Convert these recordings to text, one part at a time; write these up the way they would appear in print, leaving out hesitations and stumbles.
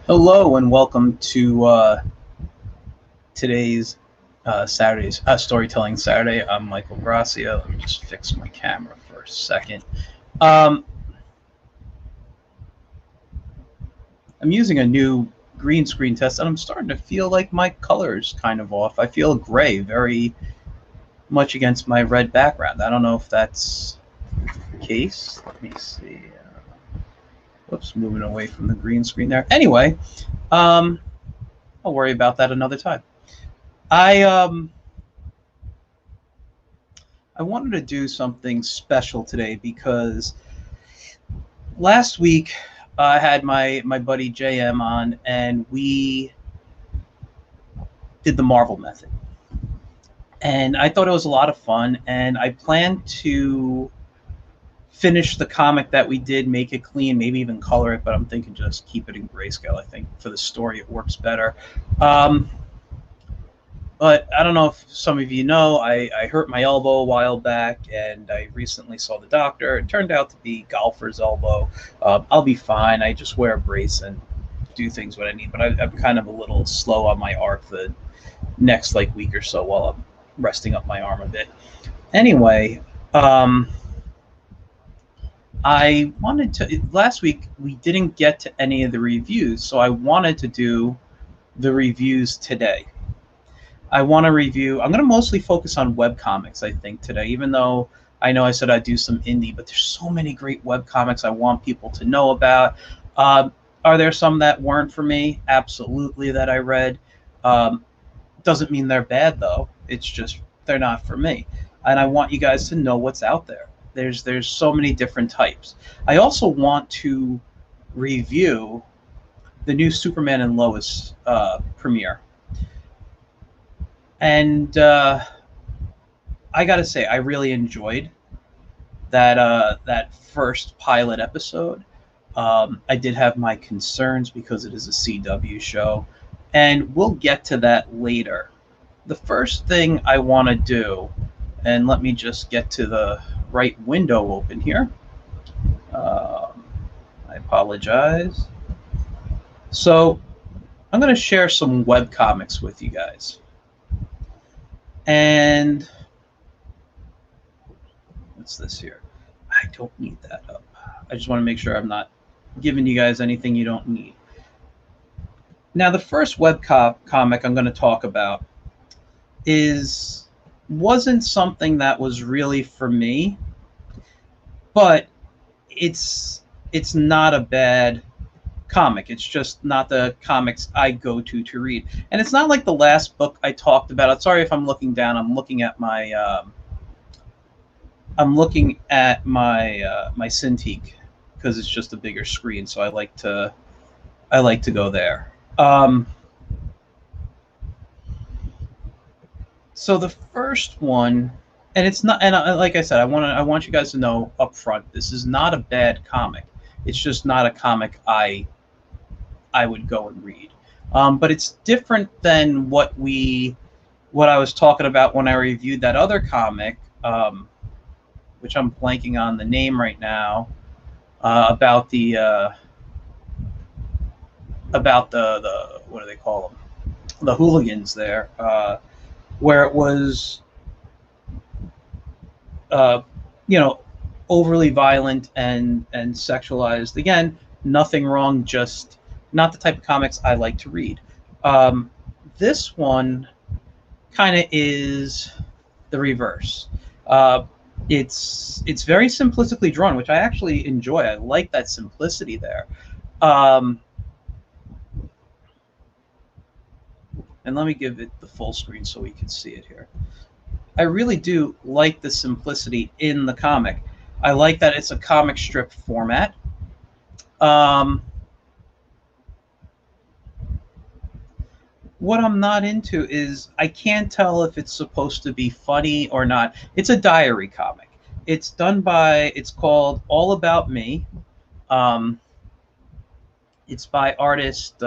Hello and welcome to today's Saturday's Storytelling Saturday. I'm Michael Gracia. Let me just fix my camera for a second. I'm using a new green screen test, and I'm starting to feel like my color's kind of off. I feel gray, very much against my red background. I don't know if that's the case. Let me see. Whoops, moving away from the green screen there. Anyway, I'll worry about that another time. I wanted to do something special today because last week I had my buddy JM on, and we did the Marvel method. And I thought it was a lot of fun, and I plan to finish the comic that we did, make it clean, maybe even color it, but I'm thinking just keep it in grayscale. I think for the story it works better. But I don't know if some of you know, I hurt my elbow a while back, and I recently saw the doctor. It turned out to be golfer's elbow. I'll be fine. I just wear a brace and do things what I need. But I'm kind of a little slow on my arc the next week or so while I'm resting up my arm a bit. Anyway, I wanted to. Last week we didn't get to any of the reviews, so I wanted to do the reviews today. I want to review. I'm going to mostly focus on webcomics, I think, today, even though I know I said I'd do some indie, but there's so many great webcomics I want people to know about. Are there some that weren't for me? Absolutely, that I read. Doesn't mean they're bad, though. It's just they're not for me. And I want you guys to know what's out there. There's so many different types. I also want to review the new Superman and Lois premiere. And I gotta say, I really enjoyed that first pilot episode. I did have my concerns because it is a CW show, and we'll get to that later. The first thing I want to do, and let me just get to the right window open here. I apologize. So I'm going to share some webcomics with you guys. And what's this here? I don't need that up. I just want to make sure I'm not giving you guys anything you don't need. Now, the first webcomic I'm going to talk about wasn't something that was really for me, but it's not a bad comic. It's just not the comics I go to read, and it's not like the last book I talked about. I'm sorry if I'm looking down. I'm looking at my my Cintiq because it's just a bigger screen, so I like to go there. So the first one, and it's not, and like I said, I want you guys to know up front, this is not a bad comic. It's just not a comic I would go and read. But it's different than what I was talking about when I reviewed that other comic, which I'm blanking on the name right now, about the what do they call them? The hooligans there, where it was, overly violent and sexualized. Again, nothing wrong, just not the type of comics I like to read. This one kind of is the reverse. It's very simplistically drawn, which I actually enjoy. I like that simplicity there. And let me give it the full screen so we can see it here. I really do like the simplicity in the comic. I like that it's a comic strip format. What I'm not into is I can't tell if it's supposed to be funny or not. It's a diary comic. It's called All About Me. It's by artist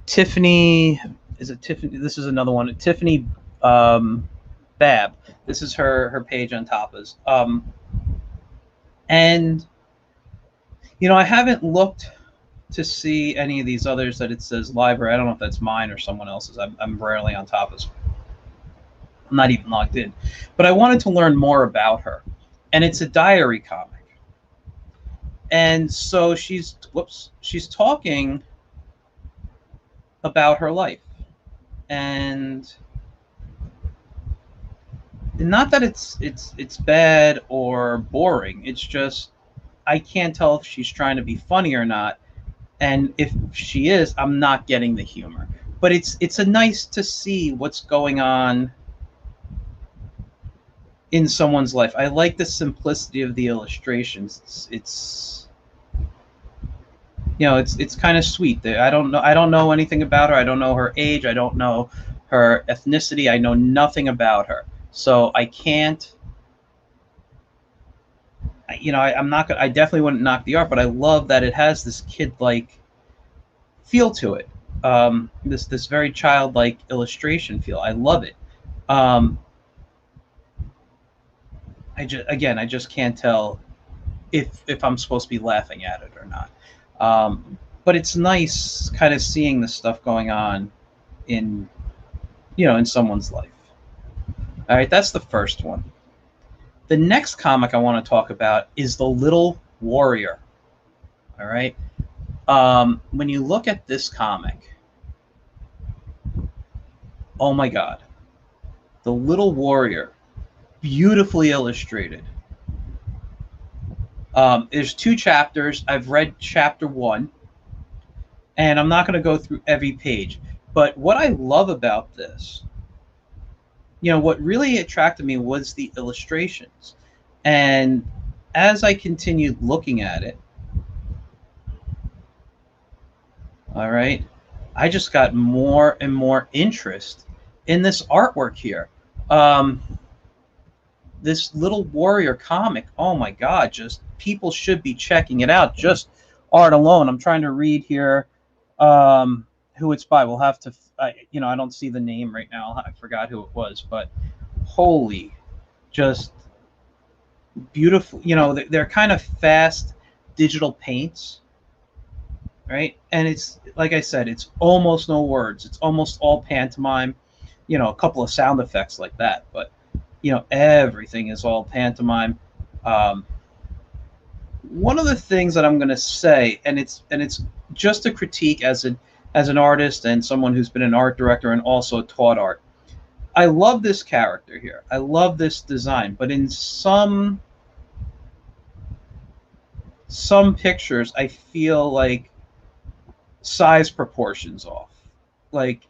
Tiffany. Is it Tiffany? This is another one. Tiffany Babb. This is her page on Tapas. And I haven't looked to see any of these others that it says library. I don't know if that's mine or someone else's. I'm rarely on top of this. I'm not even logged in. But I wanted to learn more about her. And it's a diary comic. And so she's talking about her life. And not that it's bad or boring. It's just I can't tell if she's trying to be funny or not. And if she is, I'm not getting the humor. But it's a nice to see what's going on in someone's life. I like the simplicity of the illustrations. It's it's kind of sweet. I don't know anything about her. I don't know her age. I don't know her ethnicity. I know nothing about her. So I can't. I'm not gonna. I definitely wouldn't knock the art, but I love that it has this kid-like feel to it. This very childlike illustration feel. I love it. I just can't tell if I'm supposed to be laughing at it or not. But it's nice kind of seeing the stuff going on in in someone's life. All right, that's the first one. The next comic I want to talk about is The Little Warrior. All right. When you look at this comic, oh my God, The Little Warrior, beautifully illustrated. There's 2 chapters. I've read chapter 1, and I'm not going to go through every page. But what I love about this, what really attracted me was the illustrations. And as I continued looking at it, all right, I just got more and more interest in this artwork here. This Little Warrior comic, oh my God, just people should be checking it out. Just art alone. I'm trying to read here who it's by. We'll have to, I don't see the name right now. I forgot who it was, but holy, just beautiful. They're kind of fast digital paints, right? And it's, like I said, it's almost no words. It's almost all pantomime, a couple of sound effects like that, but everything is all pantomime. One of the things that I'm going to say, and it's just a critique as an artist and someone who's been an art director and also taught art. I love this character here. I love this design, but in some pictures, I feel like size proportions off. Like,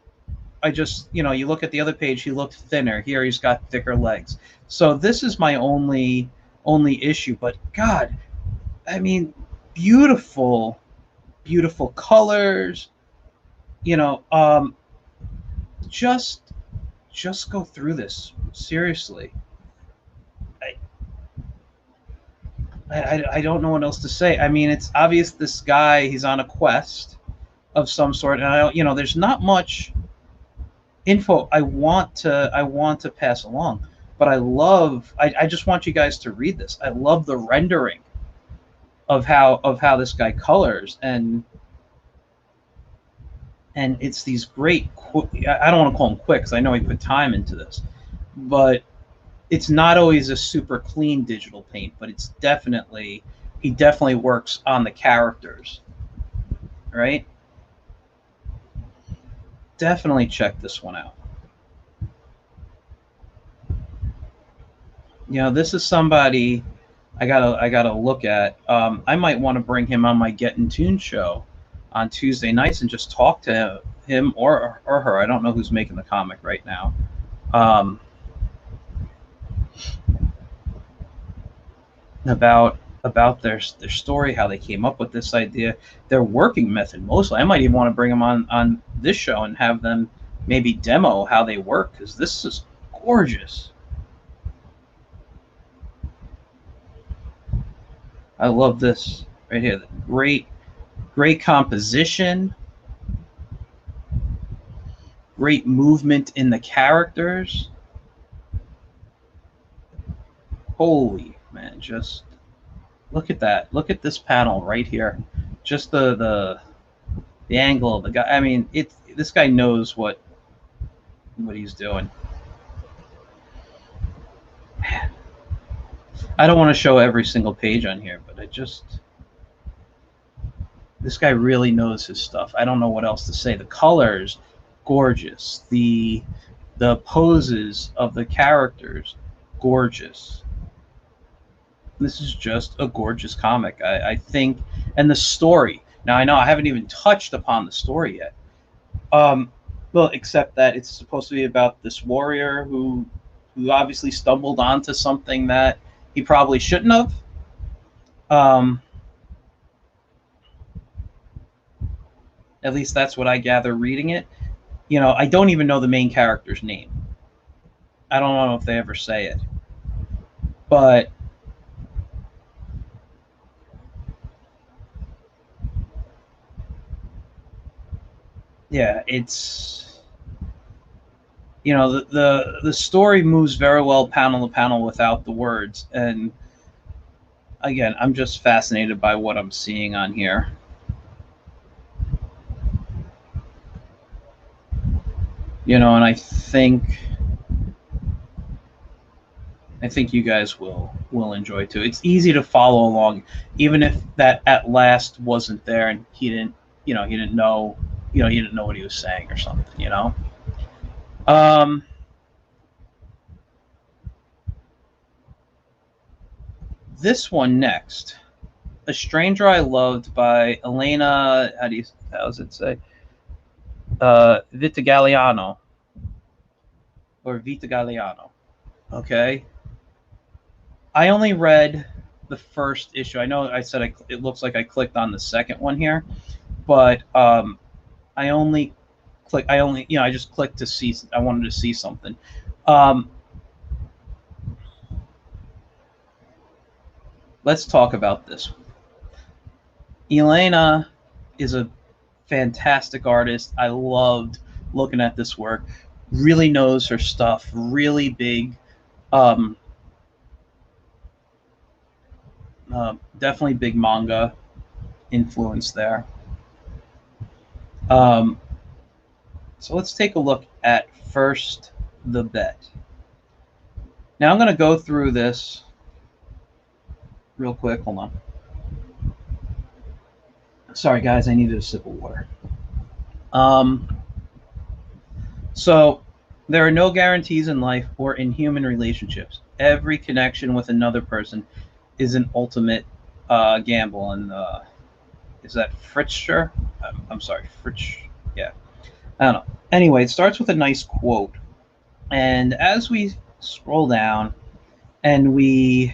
I just, you look at the other page, he looked thinner. Here he's got thicker legs. So this is my only issue. But God, I mean, beautiful colors. Just go through this seriously. I don't know what else to say. I mean, it's obvious this guy, he's on a quest of some sort, and I don't, there's not much info I want to pass along, but I just want you guys to read this. I love the rendering of how this guy colors, and it's these great, I don't want to call them quick because I know he put time into this, but it's not always a super clean digital paint, but it's he definitely works on the characters, right? Definitely check this one out. This is somebody I gotta look at. I might want to bring him on my Get in Tune show on Tuesday nights and just talk to him or her. I don't know who's making the comic right now. About their story, how they came up with this idea, their working method mostly. I might even want to bring them on this show and have them maybe demo how they work, because this is gorgeous. I love this right here. Great composition, great movement in the characters. Holy man, just look at that. Look at this panel right here. Just the the angle of the guy. I mean, this guy knows what he's doing. Man, I don't want to show every single page on here, but this guy really knows his stuff. I don't know what else to say. The colors, gorgeous. The poses of the characters, gorgeous. This is just a gorgeous comic, I think. And the story. Now, I know I haven't even touched upon the story yet. Well, except that it's supposed to be about this warrior who obviously stumbled onto something that he probably shouldn't have. At least that's what I gather reading it. You know, I don't even know the main character's name. I don't know if they ever say it. But yeah, it's, you know, the story moves very well panel to panel without the words. And again, I'm just fascinated by what I'm seeing on here. You know, and I think you guys will enjoy too. It's easy to follow along, even if that at last wasn't there and he didn't know what he was saying or something, you know. This one next, A Stranger I Loved by Elena, how does it say? Vitagliano. Okay. I only read the first issue. I know I said it looks like I clicked on the second one here, but I just clicked to see. I wanted to see something. Let's talk about this. Elena is a fantastic artist. I loved looking at this work. Really knows her stuff. Really big. Definitely big manga influence there. So let's take a look at first The Bet. Now I'm going to go through this real quick. Hold on. Sorry, guys. I needed a sip of water. So there are no guarantees in life or in human relationships. Every connection with another person is an ultimate gamble. And is that Fritzscher? I'm sorry, Fritsch. Yeah, I don't know. Anyway, it starts with a nice quote, and as we scroll down, and we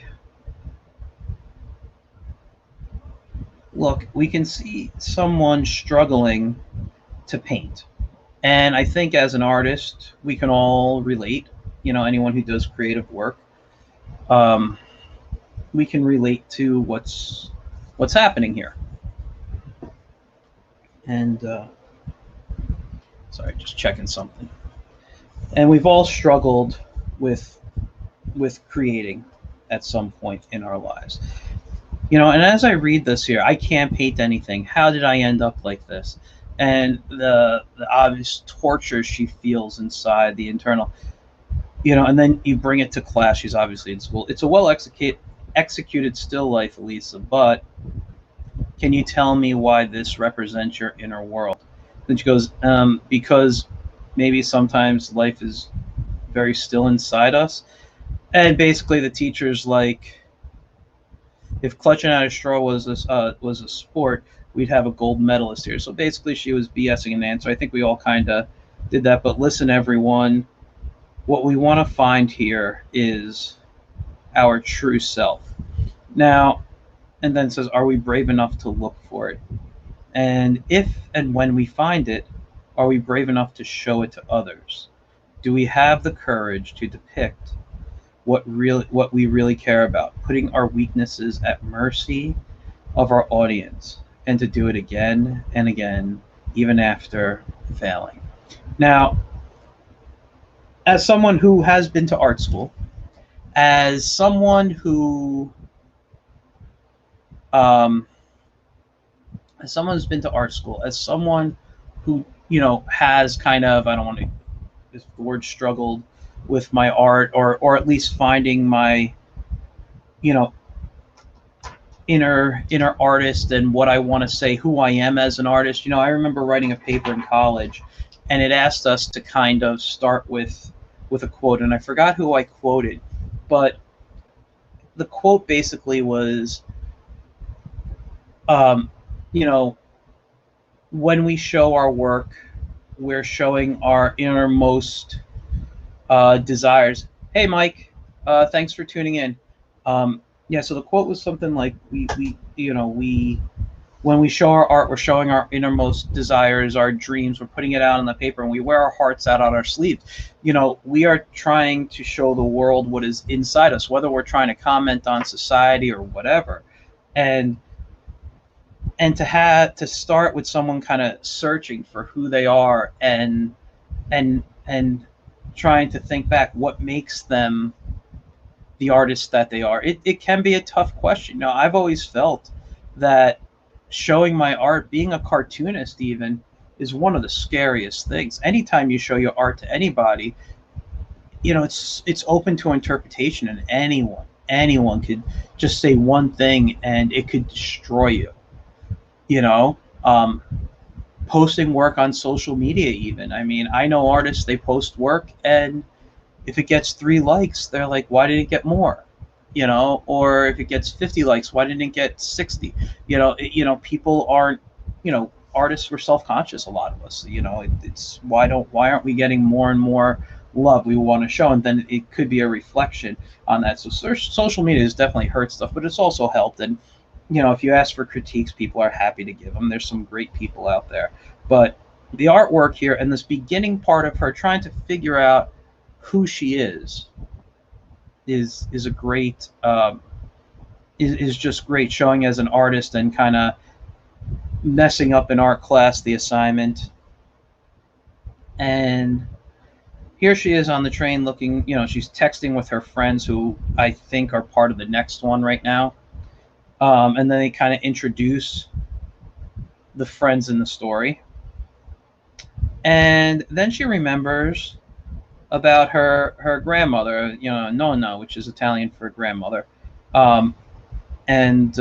look, we can see someone struggling to paint. And I think as an artist, we can all relate. You know, anyone who does creative work, we can relate to what's happening here. And sorry, just checking something. And we've all struggled with creating at some point in our lives. You know, and as I read this here, I can't paint anything. How did I end up like this? And the obvious torture she feels inside, the internal, you know, and then you bring it to class. She's obviously in school. It's a well executed still life, Elisa, but can you tell me why this represents your inner world? Then she goes, because maybe sometimes life is very still inside us. And basically the teacher's like, if clutching at a straw was a sport, we'd have a gold medalist here. So basically she was BSing an answer. I think we all kind of did that. But listen, everyone, what we want to find here is our true self. Now, and then says, are we brave enough to look for it? And if and when we find it, are we brave enough to show it to others? Do we have the courage to depict what we really care about, putting our weaknesses at mercy of our audience, and to do it again and again, even after failing? Now, as someone who has been to art school, as someone who as someone who's been to art school, as someone who, you know, has kind of, I don't want to use the word struggled with my art, or at least finding my, you know, inner artist and what I want to say, who I am as an artist. You know, I remember writing a paper in college, and it asked us to kind of start with a quote, and I forgot who I quoted, but the quote basically was, um, you know, when we show our work, we're showing our innermost desires. Hey, Mike, thanks for tuning in. Yeah, so the quote was something like, we you know, we when we show our art, we're showing our innermost desires, our dreams. We're putting it out on the paper, and we wear our hearts out on our sleeves. You know, we are trying to show the world what is inside us, whether we're trying to comment on society or whatever. And to start with someone kind of searching for who they are, and trying to think back what makes them the artists that they are. It can be a tough question. Now, I've always felt that showing my art, being a cartoonist even, is one of the scariest things. Anytime you show your art to anybody, you know, it's open to interpretation, and anyone could just say one thing and it could destroy you. You know, posting work on social media even. I mean, I know artists, they post work, and if it gets 3 likes, they're like, why didn't it get more? You know, or if it gets 50 likes, why didn't it get 60? You know, people aren't, you know, artists were self-conscious, a lot of us. You know, it's why aren't we getting more and more love we want to show? And then it could be a reflection on that. So social media has definitely hurt stuff, but it's also helped. And, you know, if you ask for critiques, people are happy to give them. There's some great people out there. But the artwork here, and this beginning part of her trying to figure out who she is a great, is just great, showing as an artist and kind of messing up in art class the assignment. And here she is on the train looking, you know, she's texting with her friends, who I think are part of the next one right now. And then they kind of introduce the friends in the story. And then she remembers about her grandmother, you know, nonna, which is Italian for grandmother. And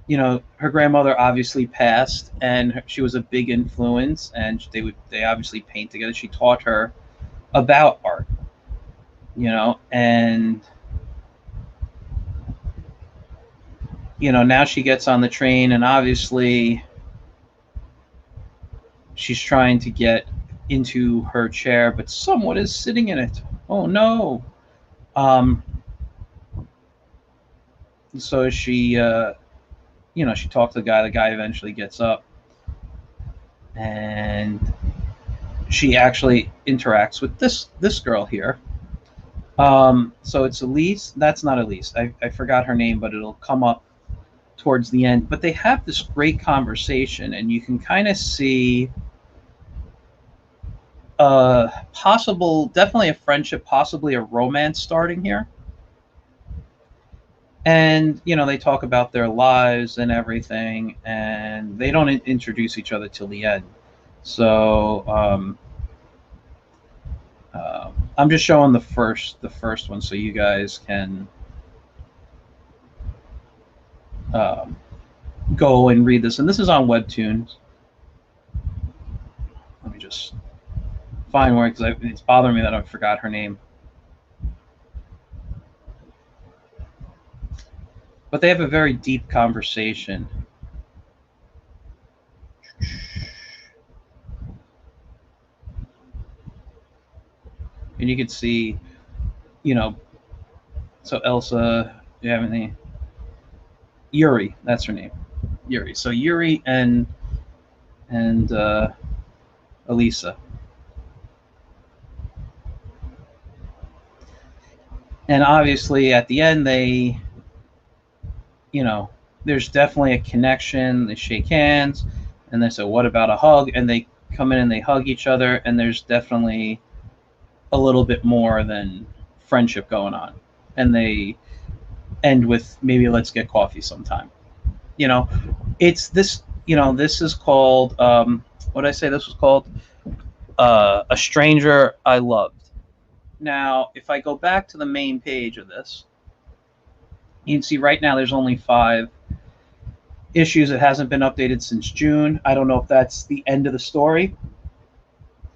you know, her grandmother obviously passed, and she was a big influence, and they obviously paint together. She taught her about art, you know, and you know, now she gets on the train, and obviously she's trying to get into her chair, but someone is sitting in it. Oh no. So she you know, she talks to the guy. The guy eventually gets up, and she actually interacts with this girl here. So it's Elise. That's not Elise. I forgot her name, but it'll come up towards the end. But they have this great conversation, and you can kind of see definitely a friendship, possibly a romance starting here. And you know, they talk about their lives and everything, and they don't introduce each other till the end. So I'm just showing the first one, so you guys can go and read this. And this is on Webtoons. Let me just find where, because it's bothering me that I forgot her name. But they have a very deep conversation. And you can see, you know, so Elsa, do you have anything? Yuri, that's her name. Yuri. So Yuri and Elisa. And obviously at the end, they, you know, there's definitely a connection. They shake hands, and they say, what about a hug? And they come in and they hug each other, and there's definitely a little bit more than friendship going on. And they end with, maybe let's get coffee sometime. You know, it's this. You know, this is called. What did I say? This was called A Stranger I Loved. Now, if I go back to the main page of this, you can see right now there's only 5 issues. It hasn't been updated since June. I don't know if that's the end of the story.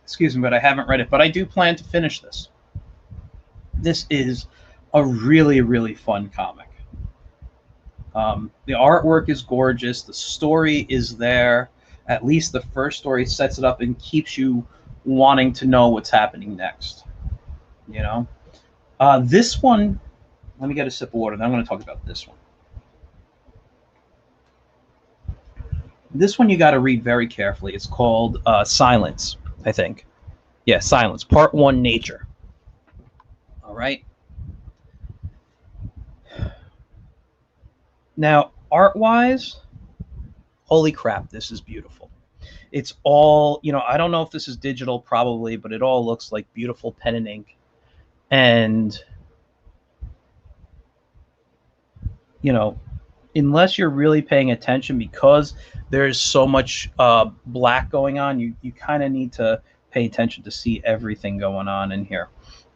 Excuse me, but I haven't read it. But I do plan to finish this. This is a really, really fun comic. The artwork is gorgeous. The story is there. At least the first story sets it up and keeps you wanting to know what's happening next. You know, this one. Let me get a sip of water. Then I'm going to talk about this one. This one you got to read very carefully. It's called Silence, I think. Yeah, Silence. Part 1, Nature. All right. Now, art-wise, holy crap, this is beautiful. It's all, you know, I don't know if this is digital, probably, but it all looks like beautiful pen and ink. And, you know, unless you're really paying attention, because there's so much black going on, you kind of need to pay attention to see everything going on in here.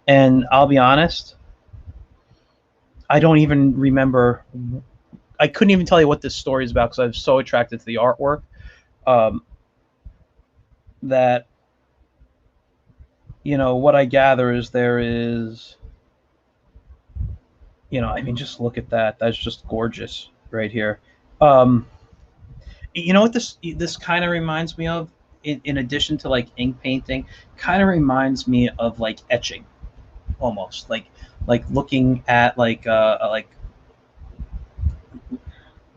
And I'll be honest, I don't even remember. I couldn't even tell you what this story is about because I was so attracted to the artwork that, you know, what I gather is there is, you know, I mean, just look at that. That's just gorgeous right here. You know what this kind of reminds me of, in addition to like ink painting, kind of reminds me of like etching, almost like looking at like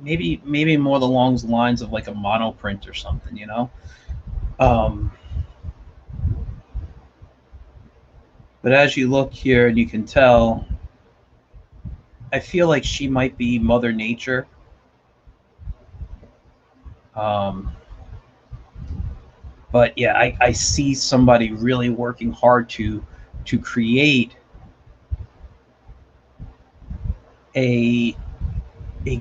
maybe more along the lines of like a monoprint or something, you know. But as you look here, and you can tell, I feel like she might be Mother Nature. But yeah, I see somebody really working hard to create a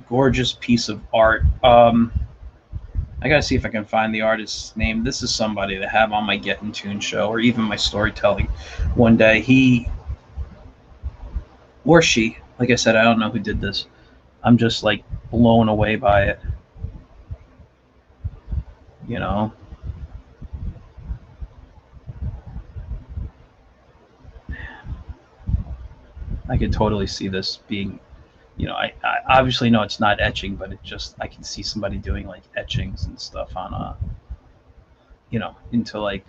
gorgeous piece of art. I gotta see if I can find the artist's name. This is somebody to have on my Get in Tune show, or even my storytelling one day. He or she, like I said, I don't know who did this. I'm just like blown away by it. You know. I could totally see this being, you know, I obviously know it's not etching, but it just, I can see somebody doing like etchings and stuff on you know, into like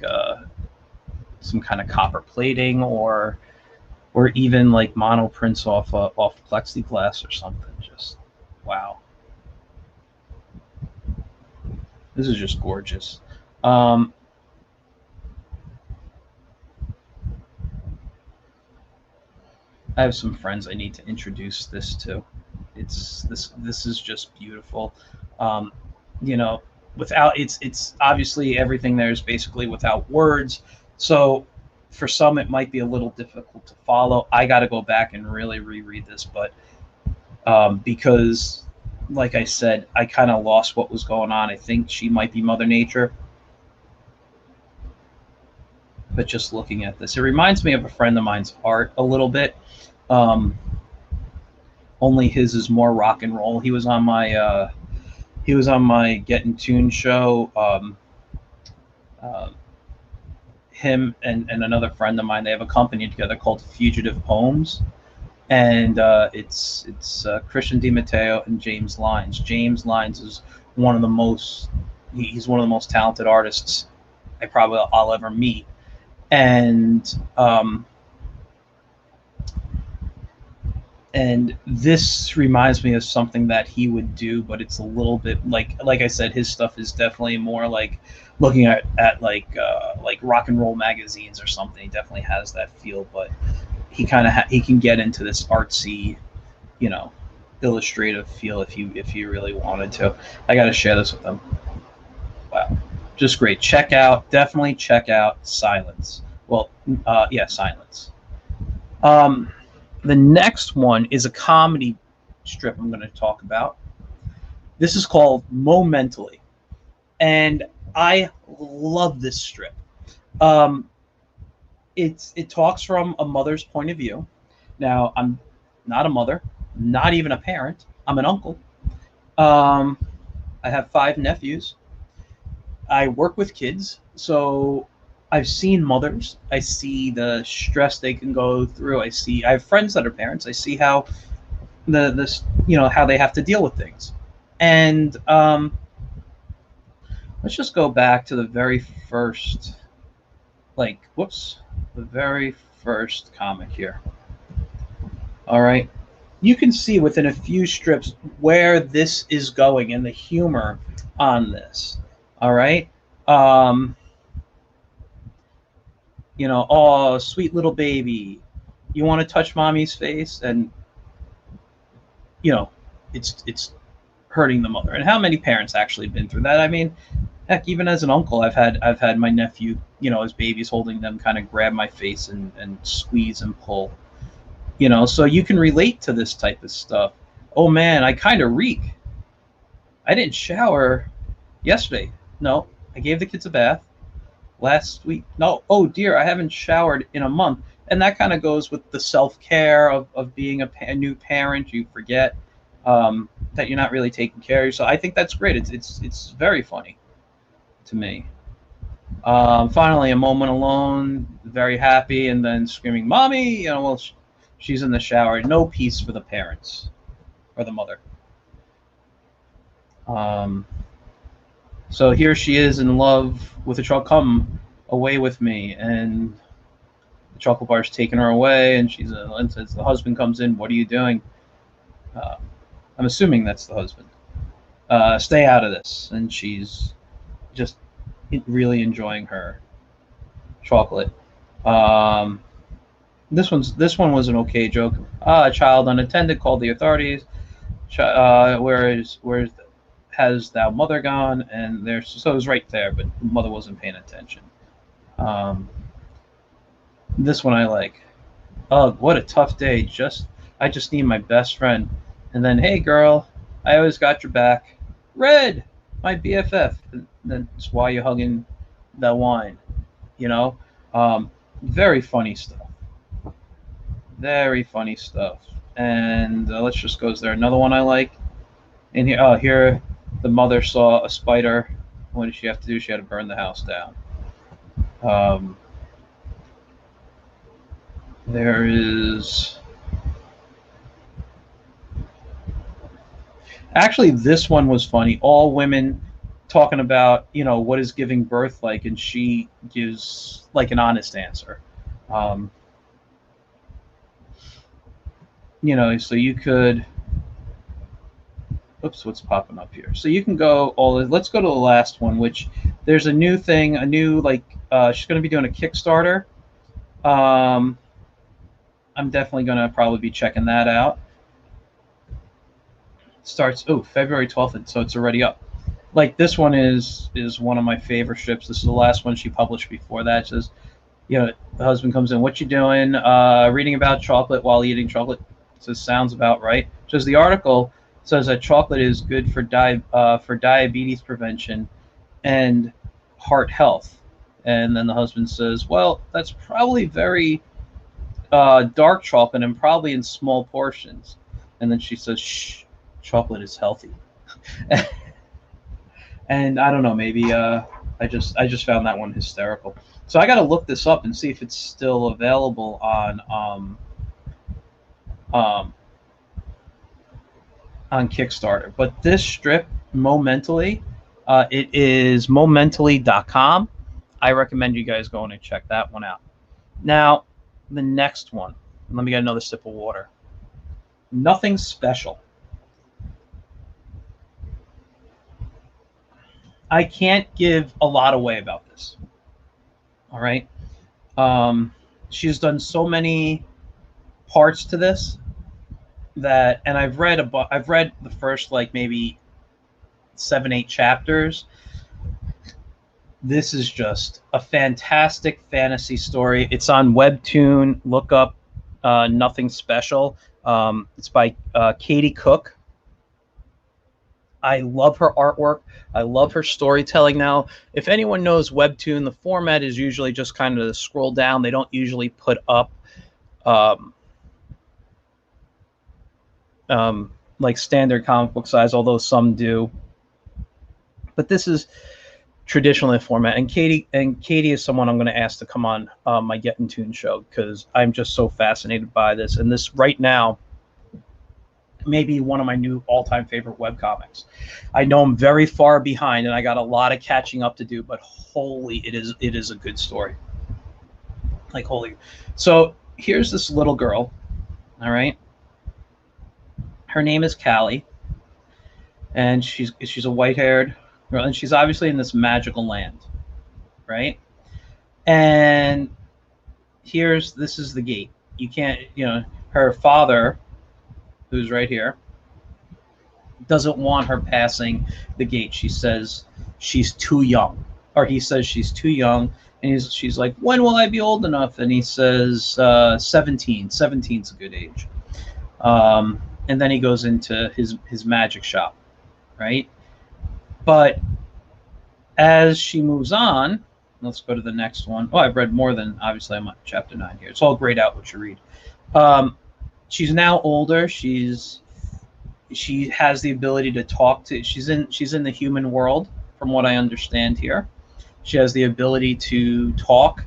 some kind of copper plating, or even like monoprints off plexiglass or something. Just wow, this is just gorgeous. I have some friends I need to introduce this to. This is just beautiful. You know, without, it's obviously everything there is basically without words. So for some it might be a little difficult to follow. I got to go back and really reread this, but because like I said, I kind of lost what was going on. I think she might be Mother Nature. But just looking at this, it reminds me of a friend of mine's art a little bit. Only his is more rock and roll. He was on my Get in Tune show. Him and another friend of mine, they have a company together called Fugitive Poems, and it's Christian DiMatteo and James Lyons. James Lyons is one of the most he's one of the most talented artists I'll ever meet. And this reminds me of something that he would do, but it's a little bit like I said, his stuff is definitely more like looking at like rock and roll magazines or something. He definitely has that feel, but he can get into this artsy, you know, illustrative feel if you really wanted to. I got to share this with them. Wow, just great. Definitely check out Silence. Well, yeah, Silence. The next one is a comedy strip I'm going to talk about. This is called Momentally, and I love this strip. It talks from a mother's point of view. Now, I'm not a mother, not even a parent. I'm an uncle. I have 5 nephews. I work with kids, so I've seen mothers. I see the stress they can go through. I have friends that are parents. I see how how they have to deal with things. And let's just go back to the very first, the very first comic here. All right. You can see within a few strips where this is going and the humor on this. All right. Oh, sweet little baby. You want to touch mommy's face? And, it's hurting the mother. And how many parents actually been through that? I mean, heck, even as an uncle, I've had my nephew, as babies, holding them, kind of grab my face and squeeze and pull. So you can relate to this type of stuff. Oh man, I kind of reek. I didn't shower yesterday. No, I gave the kids a bath last week. No, oh dear, I haven't showered in a month. And that kind of goes with the self-care of being a new parent. You forget that you're not really taking care of yourself. I think that's great. It's very funny to me. Finally, a moment alone, very happy, and then screaming, "Mommy!" She's in the shower. No peace for the parents or the mother. So here she is in love with a chocolate. Come away with me, and the chocolate bar's taking her away, and and says the husband comes in. What are you doing? I'm assuming that's the husband. Stay out of this, and she's just really enjoying her chocolate. This one was an okay joke. A child unattended called the authorities. Where has thou mother gone? And so it was right there, but the mother wasn't paying attention. This one I like. Oh, what a tough day. I just need my best friend. And then, hey girl, I always got your back. Red, my BFF. And that's why you're hugging that wine. Very funny stuff. Very funny stuff. And let's just go there. Another one I like. And here the mother saw a spider. What did she have to do? She had to burn the house down. There is... Actually, this one was funny. All women talking about, what is giving birth like, and she gives like an honest answer. So you could... Oops, what's popping up here? So you can go let's go to the last one, which there's a new thing, she's going to be doing a Kickstarter. I'm definitely going to probably be checking that out. Starts February 12th, and so it's already up. Like this one is one of my favorite strips. This is the last one she published before that. It says, the husband comes in, what you doing? Reading about chocolate while eating chocolate. It says, sounds about right. It says the article says that chocolate is good for diabetes prevention and heart health. And then the husband says, well, that's probably very dark chocolate and probably in small portions. And then she says, shh, chocolate is healthy. And I don't know, maybe I just found that one hysterical. So I got to look this up and see if it's still available on Kickstarter. But this strip, Momentally, it is momentally.com. I recommend you guys going and check that one out. Now, the next one. Let me get another sip of water. Nothing Special. I can't give a lot away about this. All right. She's done so many parts to this and I've read the first maybe 7-8 chapters. This is just a fantastic fantasy story. It's on Webtoon. Look up Nothing Special. It's by Katie Cook. I love her artwork. I love her storytelling now. If anyone knows Webtoon, the format is usually just kind of scroll down. They don't usually put up um, like standard comic book size, although some do. But this is traditionally a format. And Katie is someone I'm going to ask to come on my Get in Tune show, because I'm just so fascinated by this. And this right now may be one of my new all-time favorite webcomics. I know I'm very far behind, and I got a lot of catching up to do, but holy, it is a good story. Like, holy. So here's this little girl, all right? Her name is Callie, and she's a white-haired girl, and she's obviously in this magical land, right? And this is the gate. You can't, her father, who's right here, doesn't want her passing the gate. She says she's too young, or he says she's too young, and she's like, when will I be old enough? And he says 17. 17's a good age. And then he goes into his magic shop, right? But as she moves on, let's go to the next one. Oh, I've read more than, obviously I'm on chapter 9 here. It's all grayed out what you read. She's now older. She has the ability to talk to. She's in the human world, from what I understand here. She has the ability to talk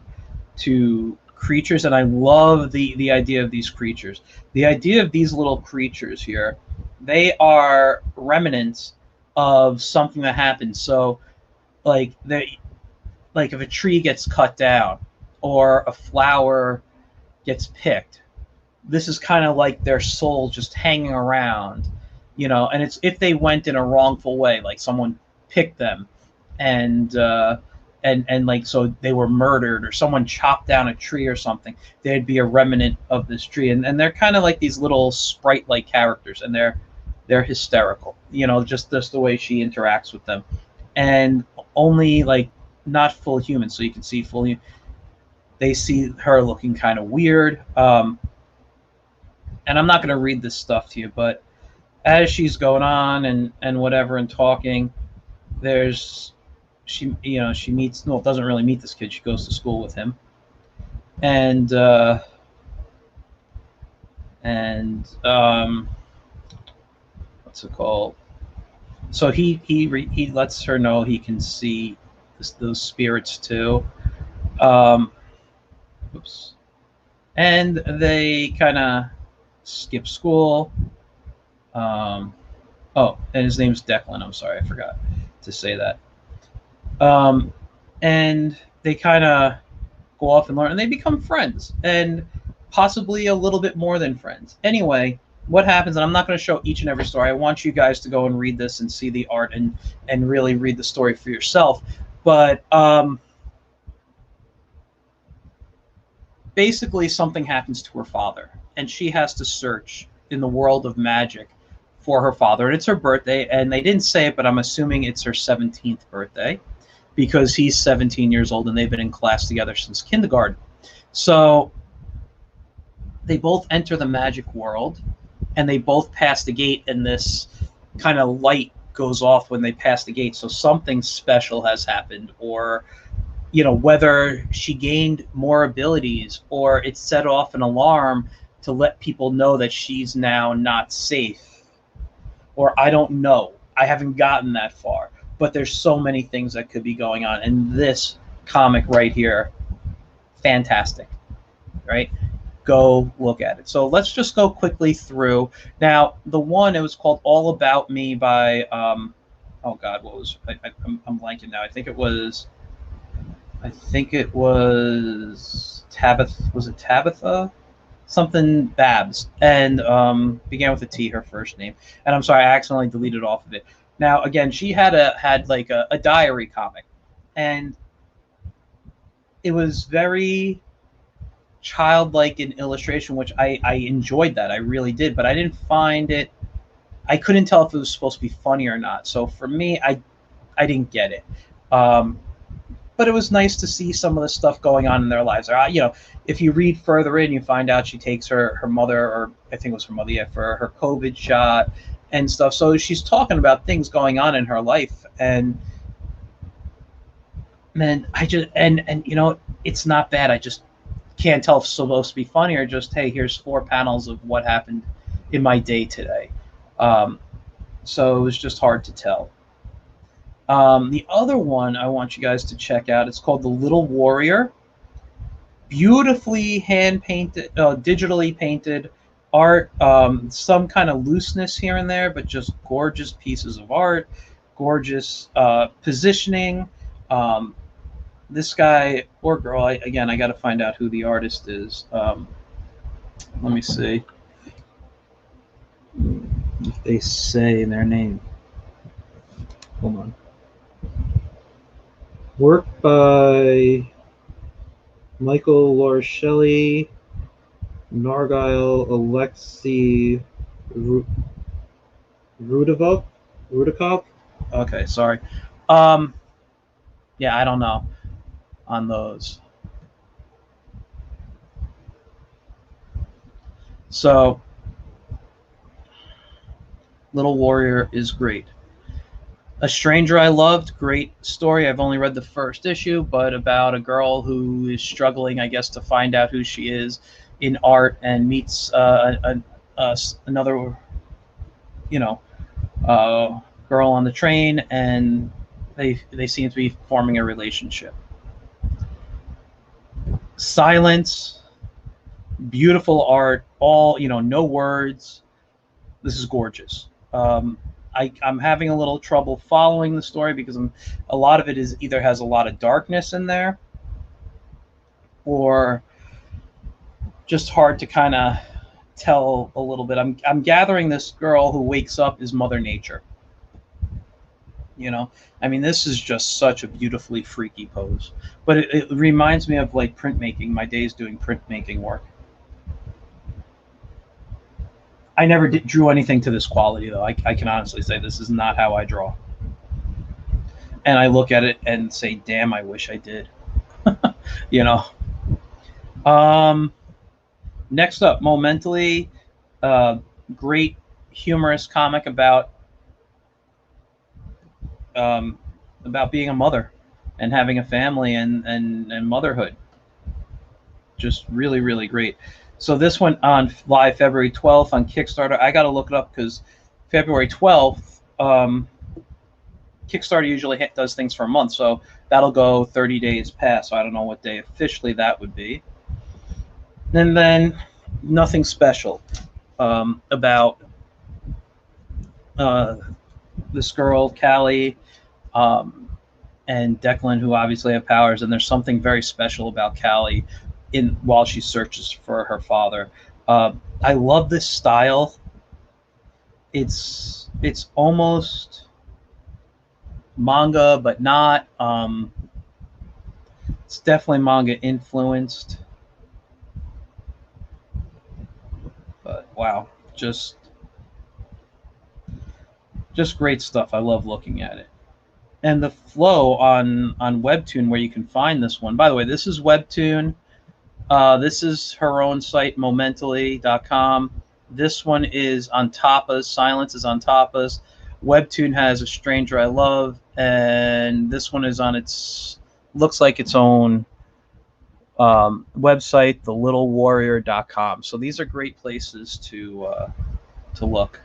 to creatures, and I love the idea of these creatures. The idea of these little creatures here, they are remnants of something that happened. So, like if a tree gets cut down or a flower gets picked, this is kind of like their soul just hanging around, and it's if they went in a wrongful way, like someone picked them and like, so they were murdered, or someone chopped down a tree or something, they'd be a remnant of this tree. And they're kind of like these little sprite-like characters, and they're hysterical, just the way she interacts with them. And only, like, not full human, so you can see fully. They see her looking kind of weird. And I'm not going to read this stuff to you, but as she's going on and whatever and talking, she meets, doesn't really meet this kid. She goes to school with him, and what's it called? So he lets her know he can see those spirits too. Oops. And they kind of skip school. Oh, and his name's Declan. I'm sorry, I forgot to say that. And they kind of go off and learn, and they become friends, and possibly a little bit more than friends. Anyway, what happens, and I'm not going to show each and every story. I want you guys to go and read this and see the art and really read the story for yourself. But basically something happens to her father, and she has to search in the world of magic for her father. And it's her birthday, and they didn't say it, but I'm assuming it's her 17th birthday, because he's 17 years old and they've been in class together since kindergarten. So they both enter the magic world, and they both pass the gate, and this kind of light goes off when they pass the gate. So something special has happened, or whether she gained more abilities, or it set off an alarm to let people know that she's now not safe, or I don't know. I haven't gotten that far, but there's so many things that could be going on. And this comic right here, fantastic, right? Go look at it. So let's just go quickly through. Now, the one, it was called All About Me by, oh God, what was, I'm blanking now. I think it was Tabitha, was it Tabitha? Something Babs, and began with a T, her first name. And I'm sorry, I accidentally deleted off of it. Now, again, she had like a diary comic, and it was very childlike in illustration, which I enjoyed that. I really did, but I didn't find it, I couldn't tell if it was supposed to be funny or not. So for me, I didn't get it. But it was nice to see some of the stuff going on in their lives. If you read further in, you find out she takes her mother, or I think it was her mother, for her COVID shot, and stuff. So she's talking about things going on in her life, and man, I just and you know, it's not bad. I just can't tell if it's supposed to be funny or just, hey, here's 4 panels of what happened in my day today. So it was just hard to tell. The other one I want you guys to check out, it's called The Little Warrior. Beautifully hand painted, digitally painted art. Some kind of looseness here and there, but just gorgeous pieces of art, gorgeous positioning. This guy or girl, again, I got to find out who the artist is. Let me see if they say their name. Hold on. Work by Michael Lorshely, Nargile, Alexei Rudikov. Okay, sorry. Yeah, I don't know on those. So, Little Warrior is great. A Stranger I Loved, great story. I've only read the first issue, but about a girl who is struggling, I guess, to find out who she is in art and meets another, girl on the train, and they seem to be forming a relationship. Silence, beautiful art, all, no words. This is gorgeous. I'm having a little trouble following the story because a lot of it is either has a lot of darkness in there or just hard to kind of tell a little bit. I'm gathering this girl who wakes up is Mother Nature. This is just such a beautifully freaky pose. But it reminds me of like printmaking, my days doing printmaking work. I never drew anything to this quality, though. I can honestly say this is not how I draw. And I look at it and say, damn, I wish I did. Next up, Momentally, great humorous comic about being a mother and having a family and motherhood. Just really, really great. So this went on live February 12th on Kickstarter. I got to look it up because February 12th, Kickstarter usually does things for a month. So that'll go 30 days past. So I don't know what day officially that would be. And then nothing special about this girl, Callie, and Declan, who obviously have powers. And there's something very special about Callie while she searches for her father. I love this style. It's almost manga, but not. It's definitely manga influenced. But wow, just great stuff. I love looking at it. And the flow on Webtoon, where you can find this one. By the way, this is Webtoon. This is her own site, momentally.com. This one is on Tapas. Silence is on Tapas. Webtoon has A Stranger I Love, and this one is on looks like its own website, thelittlewarrior.com. So these are great places to look.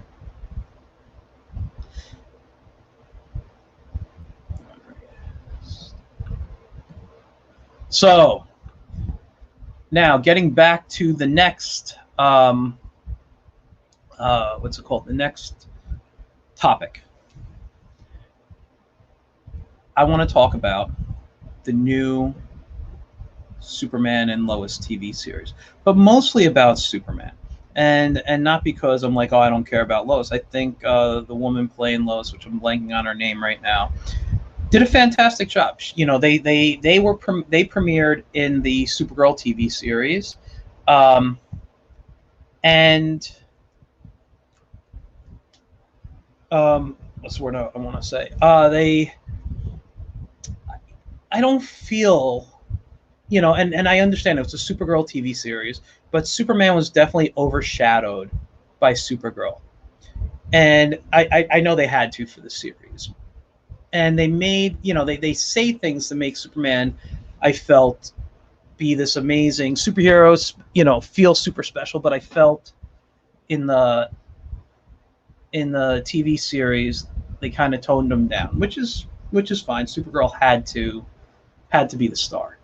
So now getting back to the next what's it called? The next topic. I want to talk about the new Superman and Lois TV series, but mostly about Superman. And not because I'm like, oh, I don't care about Lois. I think the woman playing Lois, which I'm blanking on her name right now, did a fantastic job. They premiered in the Supergirl TV series, and what's the word I want to say? I don't feel, and I understand it was a Supergirl TV series, but Superman was definitely overshadowed by Supergirl. And I know they had to for the series. And they made, they say things to make Superman, I felt, be this amazing superhero, feel super special. But I felt in the TV series they kind of toned him down, which is fine. Supergirl had to be the star.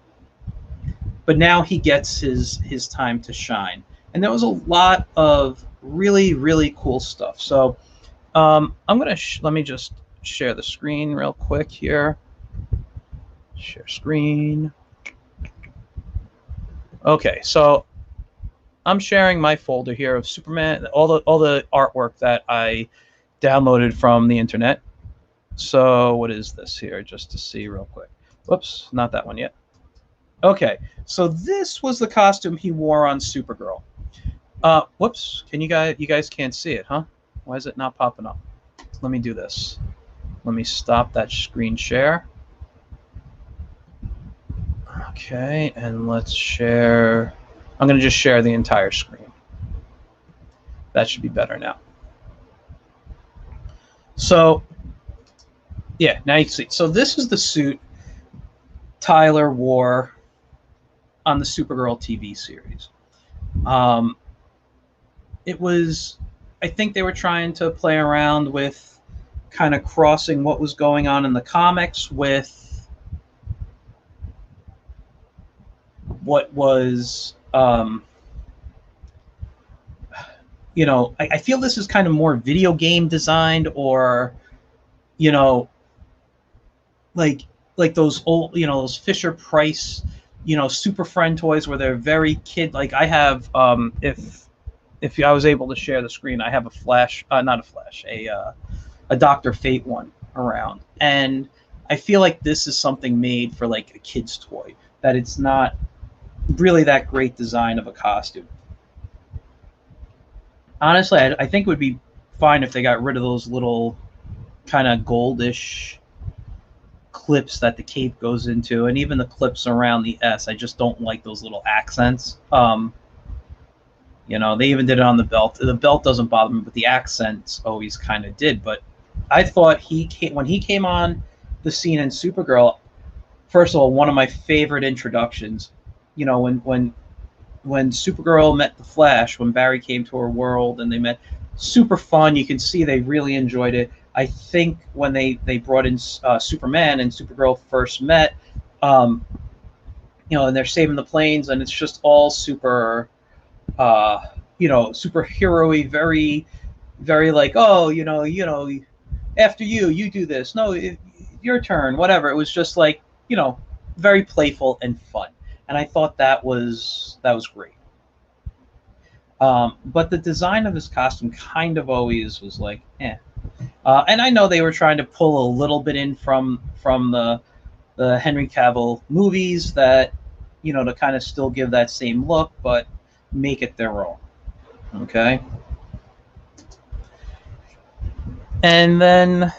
But now he gets his time to shine. And there was a lot of really, really cool stuff. So I'm going to let me just share the screen real quick here. Share screen. Okay, so I'm sharing my folder here of Superman, all the artwork that I downloaded from the internet. So what is this here, just to see real quick? Whoops, not that one yet. Okay, so this was the costume he wore on Supergirl. Whoops, you guys can't see it, huh? Why is it not popping up? Let me do this. Let me stop that screen share. Okay, and let's share. I'm going to just share the entire screen. That should be better now. So, yeah, now you can see. So this is the suit Tyler wore on the Supergirl TV series. It was, I think they were trying to play around with kind of crossing what was going on in the comics with what was, I feel this is kind of more video game designed, or, like those old, those Fisher Price, Super Friend toys where they're very kid. Like I have, if I was able to share the screen, I have a Flash, not a Flash, a Dr. Fate one around, and I feel like this is something made for like a kid's toy. That it's not really that great design of a costume. Honestly, I think it would be fine if they got rid of those little kind of goldish clips that the cape goes into, and even the clips around the S. I just don't like those little accents. They even did it on the belt. The belt doesn't bother me, but the accents always kind of did. But I thought when he came on the scene in Supergirl, first of all, one of my favorite introductions. When Supergirl met the Flash, when Barry came to her world and they met, super fun. You can see they really enjoyed it. I think when they brought in Superman and Supergirl first met, and they're saving the planes, and it's just all super, superhero-y, very, very like, oh, after you do this. No, your turn, whatever. It was just like, very playful and fun. And I thought that was great. But the design of his costume kind of always was like, eh. And I know they were trying to pull a little bit in from the Henry Cavill movies, that, to kind of still give that same look, but make it their own. Okay. And then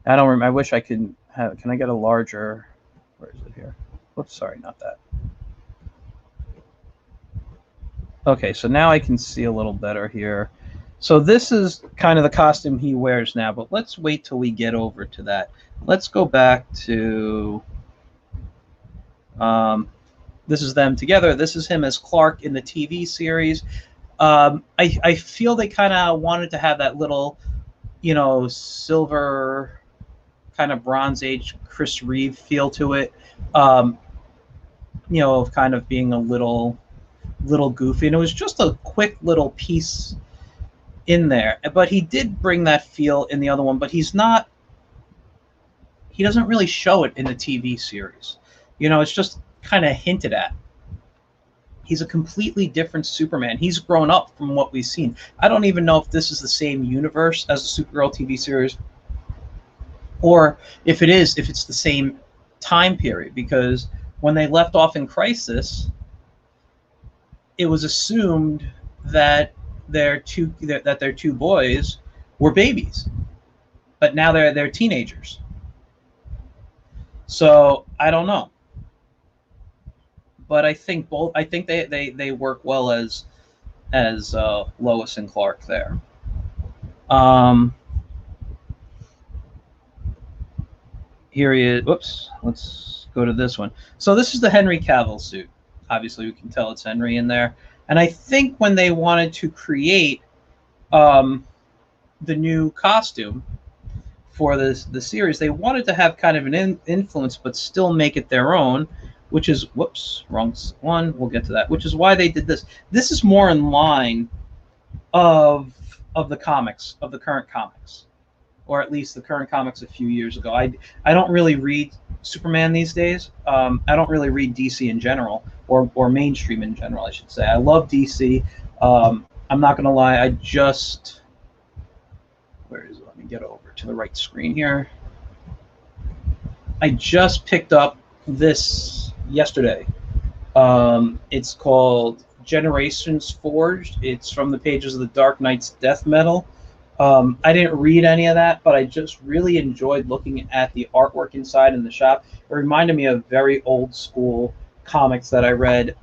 I don't remember. I wish I could have. Can I get a larger? Where is it here? Whoops, sorry, not that. Okay, so now I can see a little better here. So this is kind of the costume he wears now, but let's wait till we get over to that. Let's go back to, this is them together. This is him as Clark in the TV series. I feel they kind of wanted to have that little, silver, kind of Bronze Age Chris Reeve feel to it. Of kind of being a little goofy, and it was just a quick little piece in there, but he did bring that feel in the other one, but he doesn't really show it in the TV series. It's just kind of hinted at. He's a completely different Superman. He's grown up from what we've seen. I don't even know if this is the same universe as the Supergirl TV series, or if it's the same time period, because when they left off in Crisis, it was assumed that their two boys were babies, but now they're teenagers. So I don't know, but I think they work well as Lois and Clark there. Here he is. Whoops. Let's go to this one. So this is the Henry Cavill suit. Obviously, we can tell it's Henry in there. And I think when they wanted to create the new costume for the series, they wanted to have kind of an influence, but still make it their own. Which is, whoops, wrong one. We'll get to that. Which is why they did this. This is more in line of the comics, of the current comics, or at least the current comics a few years ago. I don't really read Superman these days. I don't really read DC in general, or mainstream in general, I should say. I love DC. I'm not gonna lie. I just, where is it? Let me get over to the right screen here. I just picked up this yesterday. It's called Generations Forged. It's from the pages of the Dark Knight's Death Metal. I didn't read any of that, but I just really enjoyed looking at the artwork inside in the shop. It reminded me of very old school comics that I read.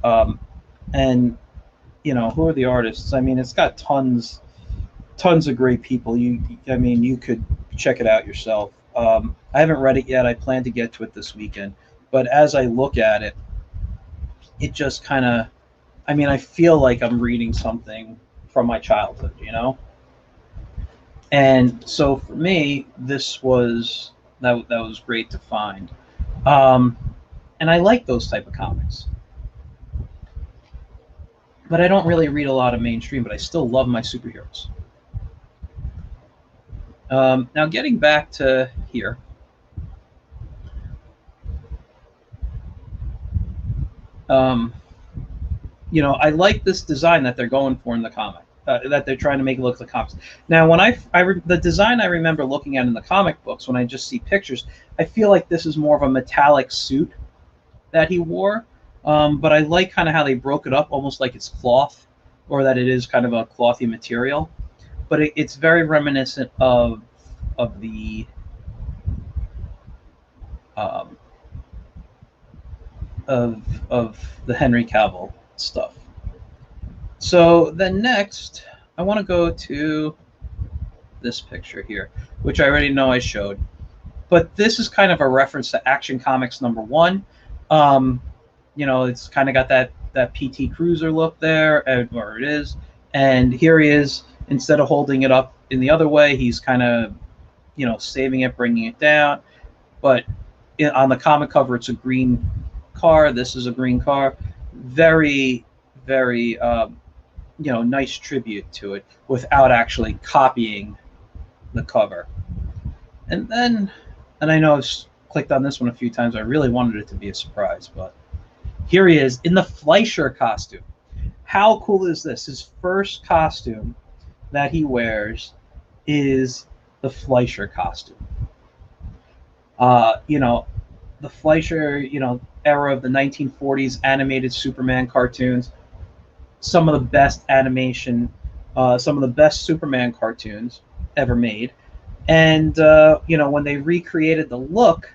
And, you know, who are the artists? I mean, it's got tons of great people. I mean, you could check it out yourself. I haven't read it yet. I plan to get to it this weekend. But as I look at it, it just kind of, I mean, I feel like I'm reading something from my childhood, you know? And so for me, this was, that was great to find. And I like those type of comics. But I don't really read a lot of mainstream, but I still love my superheroes. Now getting back to here. You know, I like this design that they're going for in the comic, that they're trying to make it look like comics. Now, when the design I remember looking at in the comic books, when I just see pictures, I feel like this is more of a metallic suit that he wore. But I like kind of how they broke it up, almost like it's cloth, or that it is kind of a clothy material. But it's very reminiscent of the of the Henry Cavill stuff. So then next, I want to go to this picture here, which I already know I showed. But this is kind of a reference to Action Comics #1. You know, it's kind of got that PT Cruiser look there, or it is. And here he is. Instead of holding it up in the other way, he's kind of, you know, saving it, bringing it down. But on the comic cover, it's a green car. This is a green car. Very, very, you know, nice tribute to it without actually copying the cover. And then, and I know I've clicked on this one a few times. I really wanted it to be a surprise, but here he is in the Fleischer costume. How cool is this? His first costume that he wears is the Fleischer costume. You know, the Fleischer, you know, era of the 1940s animated Superman cartoons, some of the best animation, some of the best Superman cartoons ever made. And you know, when they recreated the look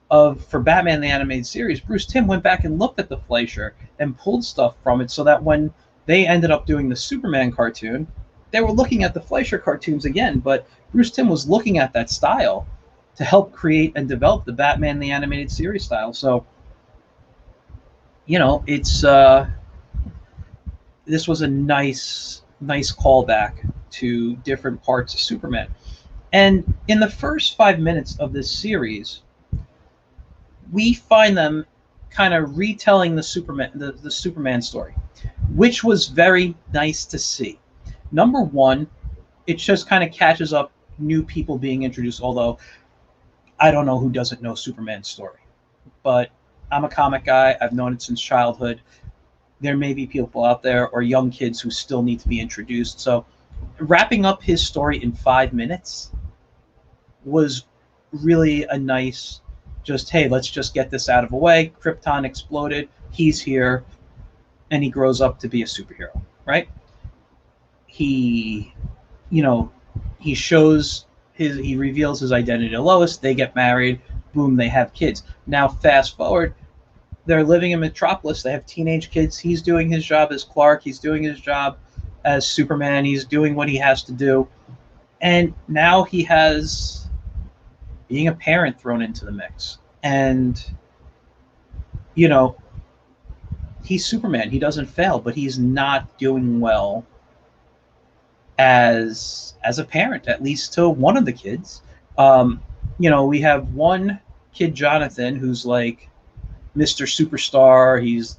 for Batman the Animated Series, Bruce Timm went back and looked at the Fleischer and pulled stuff from it, so that when they ended up doing the Superman cartoon, they were looking at the Fleischer cartoons again. But Bruce Timm was looking at that style to help create and develop the Batman the Animated Series style. So, you know, it's this was a nice callback to different parts of Superman. And in the first 5 minutes of this series, we find them kind of retelling the Superman story, which was very nice to see. Number one, it just kind of catches up new people being introduced, although I don't know who doesn't know Superman's story. But I'm a comic guy. I've known it since childhood. There may be people out there or young kids who still need to be introduced. So wrapping up his story in 5 minutes was really a nice, just, hey, let's just get this out of the way. Krypton exploded. He's here. And he grows up to be a superhero, right? He, you know, he reveals his identity to Lois. They get married. Boom, they have kids. Now, fast forward, they're living in Metropolis. They have teenage kids. He's doing his job as Clark. He's doing his job as Superman. He's doing what he has to do. And now he has being a parent thrown into the mix. And, you know, he's Superman. He doesn't fail, but he's not doing well as a parent, at least to one of the kids. We have one kid, Jonathan, who's like Mr. Superstar. He's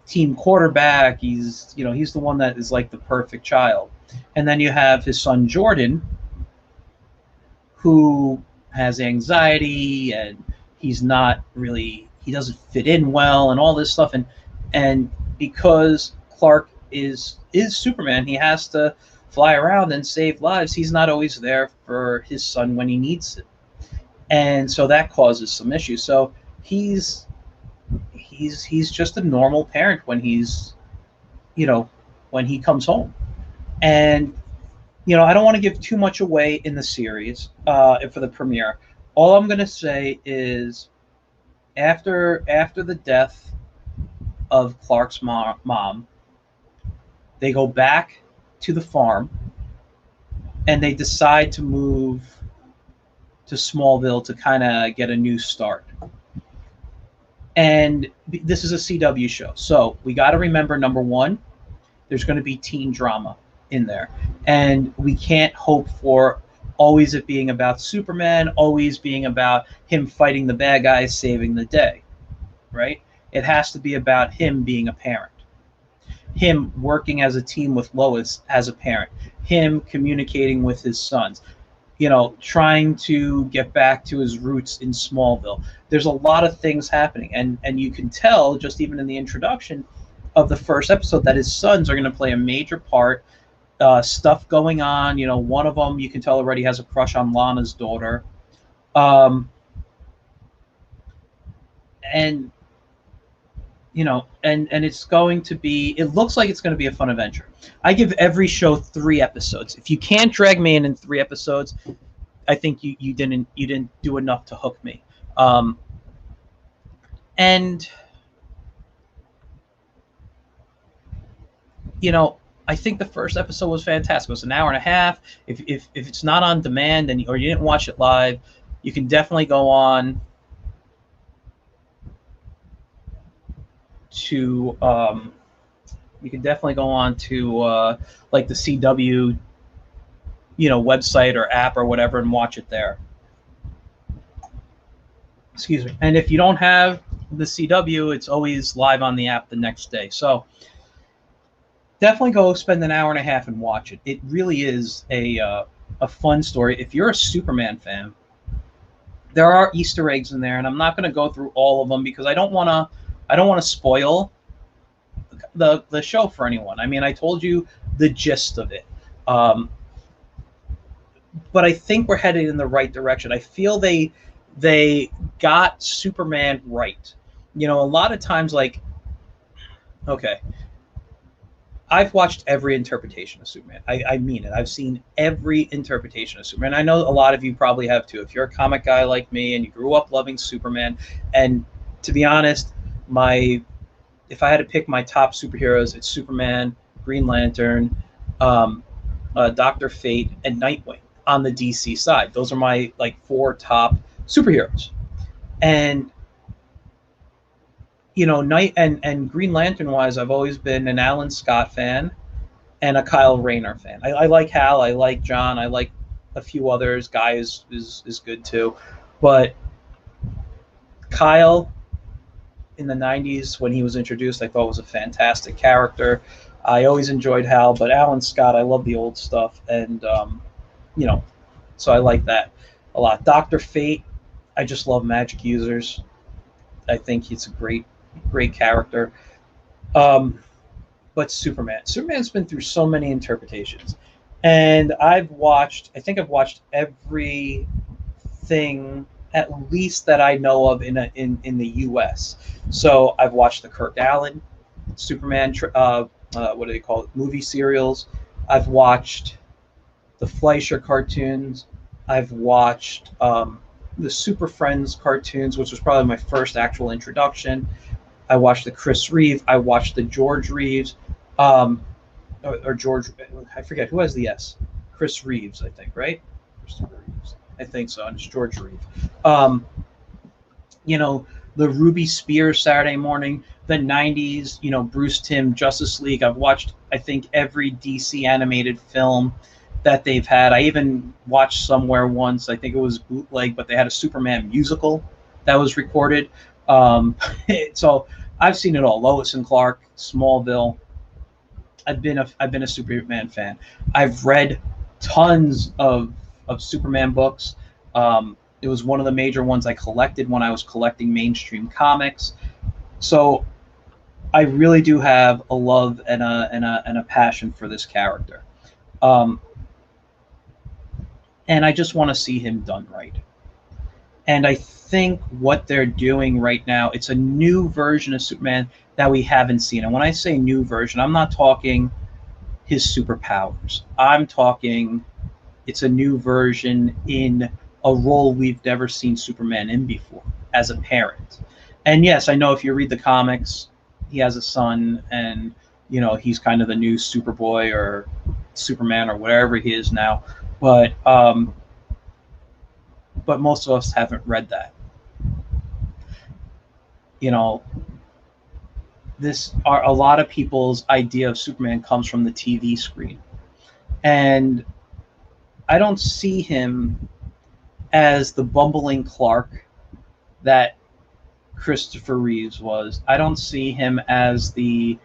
team quarterback. He's the one that is like the perfect child. And then you have his son Jordan, who has anxiety, and he doesn't fit in well, and all this stuff. And because Clark is Superman, he has to fly around and save lives. He's not always there for his son when he needs it, and so that causes some issues. So he's just a normal parent when when he comes home. And I don't want to give too much away in the series for the premiere. All I'm going to say is after the death of Clark's mom, they go back to the farm and they decide to move to Smallville to kind of get a new start. And this is a CW show, so we got to remember, number one, there's going to be teen drama in there, and we can't hope for always it being about Superman, always being about him fighting the bad guys, saving the day, right? It has to be about him being a parent, him working as a team with Lois as a parent, him communicating with his sons, trying to get back to his roots in Smallville. There's a lot of things happening, and you can tell just even in the introduction of the first episode that his sons are going to play a major part. Stuff going on. One of them you can tell already has a crush on Lana's daughter, and and it's going to be. It looks like it's going to be a fun adventure. I give every show 3 episodes. If you can't drag me in 3 episodes, I think you didn't do enough to hook me. And I think the first episode was fantastic. It was an hour and a half. If it's not on demand or you didn't watch it live, you can definitely go on to like the CW website or app or whatever and watch it there. Excuse me. And if you don't have the CW, it's always live on the app the next day. So definitely go spend an hour and a half and watch it. It really is a fun story. If you're a Superman fan, there are Easter eggs in there, and I'm not going to go through all of them because I don't want to spoil the show for anyone. I mean, I told you the gist of it, but I think we're headed in the right direction. I feel they got Superman right. A lot of times, okay, I've watched every interpretation of Superman. I mean it. I've seen every interpretation of Superman. I know a lot of you probably have too. If you're a comic guy like me and you grew up loving Superman, and to be honest, if I had to pick my top superheroes, it's Superman, Green Lantern, Dr. Fate, and Nightwing on the DC side. Those are my 4 top superheroes. And Night and Green Lantern wise, I've always been an Alan Scott fan and a Kyle Rayner fan. I like Hal, I like John, I like a few others. Guy is good too, but Kyle in the 90s when he was introduced, I thought was a fantastic character. I always enjoyed Hal, but Alan Scott, I love the old stuff, and so I like that a lot. Dr. Fate, I just love magic users. I think he's a great character. But Superman's been through so many interpretations, and I think I've watched everything at least that I know of in the U.S. So I've watched the Kirk Allen Superman what do they call it, movie serials. I've watched the Fleischer cartoons. I've watched the Super Friends cartoons, which was probably my first actual introduction. I watched the Chris Reeve. I watched the George Reeves. or George, I forget who has the S. Chris Reeves, I think, right? Christopher Reeves, I think so, and it's George Reeves. Um, you know, the Ruby Spears Saturday Morning, the '90s, you know, Bruce Timm Justice League. I've watched, I think, every DC animated film that they've had. I even watched somewhere once, I think it was bootleg, but they had a Superman musical that was recorded. Um, so I've seen it all. Lois and Clark, Smallville. I've been a Superman fan. I've read tons of Superman books. It was one of the major ones I collected when I was collecting mainstream comics. So I really do have a love and a passion for this character. Um, and I just want to see him done right. And I think what they're doing right now, it's a new version of Superman that we haven't seen. And when I say new version, I'm not talking his superpowers. I'm talking it's a new version in a role we've never seen Superman in before as a parent. And yes, I know if you read the comics, he has a son, and you know he's kind of the new Superboy or Superman or whatever he is now. But most of us haven't read that. You know, this are a lot of people's idea of Superman comes from the TV screen, and I don't see him as the bumbling Clark that Christopher Reeves was. I don't see him as the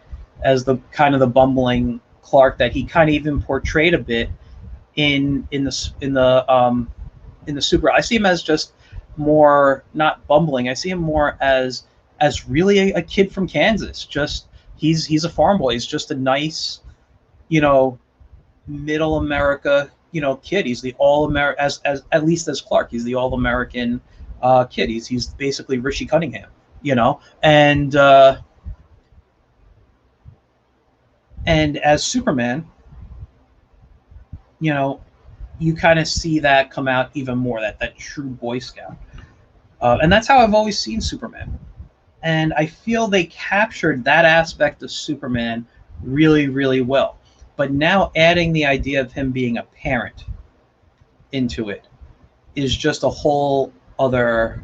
kind of the bumbling Clark that he kind of even portrayed a bit in the Super. I see him as just more not bumbling. I see him more as really a kid from Kansas. Just he's a farm boy. He's just a nice, you know, middle America, you know, kid. He's the all American, as at least as Clark. He's the all American kid. He's basically Rishi Cunningham, you know, and as Superman, you know, you kind of see that come out even more. That true Boy Scout, and that's how I've always seen Superman. And I feel they captured that aspect of Superman really, really well. But now adding the idea of him being a parent into it is just a whole other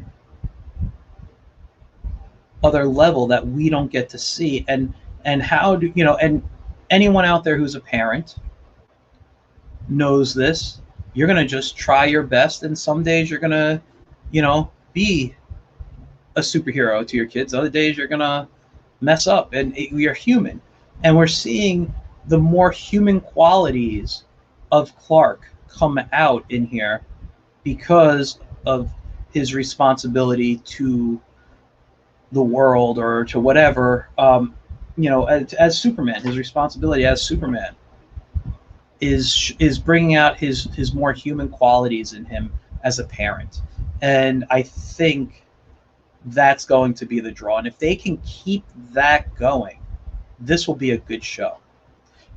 level that we don't get to see. And how do you know? And anyone out there who's a parent knows this. You're gonna just try your best, and some days you're gonna, you know, be a superhero to your kids. Other days you're gonna mess up, and we are human. And we're seeing the more human qualities of Clark come out in here because of his responsibility to the world or to whatever. You know, as Superman, his responsibility as Superman is bringing out his more human qualities in him as a parent. And I think that's going to be the draw. And if they can keep that going, this will be a good show.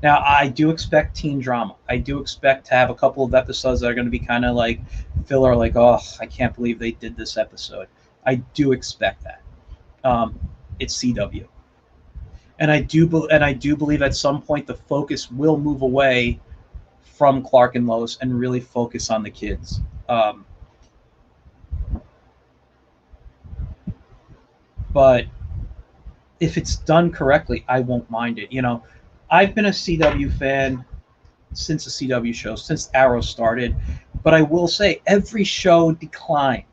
Now, I do expect teen drama. I do expect to have a couple of episodes that are going to be kind of like filler, like, oh, I can't believe they did this episode. I do expect that. It's CW. And I do believe at some point the focus will move away from Clark and Lois and really focus on the kids. But if it's done correctly, I won't mind it. You know, I've been a CW fan since the CW shows, since Arrow started. But I will say every show declined.